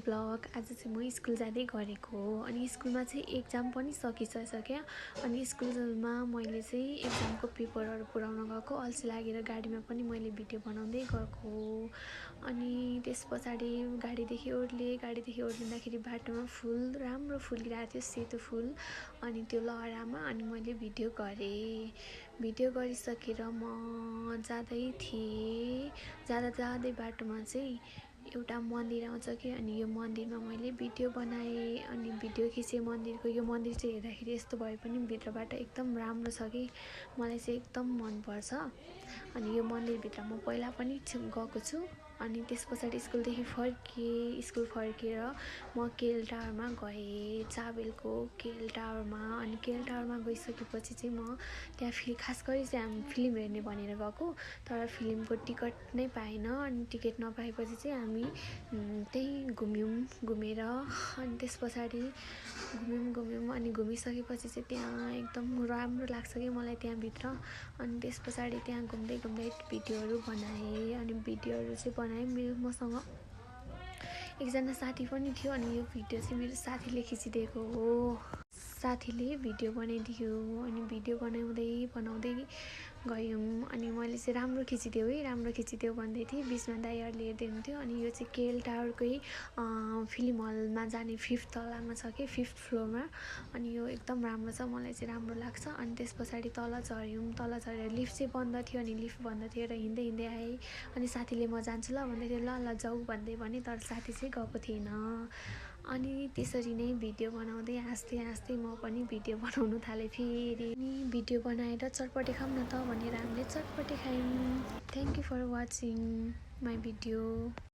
Blog. आज चाहिँ म स्कुल जाँदै गरेको हो अनि स्कुलमा चाहिँ एक्जाम पनि सकिसक्यो अनि स्कुलमा मैले चाहिँ एक्जामको पेपरहरू पुऱ्याउन गएको। अल्छी लागेर गाडीमा पनि मैले भिडियो बनाउँदै गएको अनि त्यस पछाडि गाडीदेखि ओर्लिँदाखेरि बाटोमा फुल राम्रो फुलिरहेको थियो, सेतो फुल अनि त्यो लहरामा अनि मैले भिडियो गरेँ। भिडियो गरिसकेर म जाँदै थिएँ। जाँदै बाटोमा चाहिँ एउटा मन्दिर आउँछ कि अनि यो मन्दिरमा मैले भिडियो बनाएँ अनि भिडियो खिचेँ मन्दिरको। यो मन्दिर चाहिँ हेर्दाखेरि यस्तो भए पनि भित्रबाट एकदम राम्रो छ कि मलाई चाहिँ एकदम मनपर्छ। अनि यो मन्दिरभित्र म पहिला पनि गएको छु अनि त्यस पछाडि स्कुल फर्केर म केएल टावरमा गएँ, चाबेलको केएल टावरमा। अनि केएल टावरमा गइसकेपछि चाहिँ म त्यहाँ खास गरी चाहिँ हामी फिल्म हेर्ने भनेर गएको, तर फिल्मको टिकट नै पाएन अनि टिकट नपाएपछि चाहिँ हामी त्यहीँ घुमेर अनि त्यस पछाडि घुम्यौँ अनि घुमिसकेपछि चाहिँ त्यहाँ एकदम राम्रो लाग्छ कि मलाई त्यहाँभित्र। अनि त्यस पछाडि त्यहाँ घुम्दै भिडियोहरू बनाएँ अनि भिडियोहरू चाहिँ बनाएँ। मसँग एकजना साथी पनि थियो अनि यो भिडियो चाहिँ मेरो साथीले खिचिदिएको हो। साथीले भिडियो बनाइदियो अनि भिडियो बनाउँदै गयौँ अनि मैले चाहिँ राम्रो खिचिदेऊ भन्दै थिएँ। बिचमा दाइहरूले हेर्दै हुन्थ्यो अनि यो चाहिँ केएल टावरकै फिल्म हलमा जाने 5th तलामा छ कि 5th फ्लोरमा अनि यो एकदम राम्रो छ, मलाई चाहिँ राम्रो लाग्छ। अनि त्यस पछाडि तल झरेर लिफ्ट चाहिँ बन्द थियो अनि लिफ्ट बन्द थियो र हिँड्दै आएँ अनि साथीले म जान्छु ल भन्दै थियो। ल जाऊ भन्दै भने तर साथी चाहिँ गएको थिएन। अनि त्यसरी नै भिडियो बनाउँदै हाँस्दै म पनि भिडियो बनाउनु थालेँ। फेरि भिडियो बनाएर चटपटे खाऊँ न त भनेर हामीले चटपटे खायौँ। Thank you for watching my video.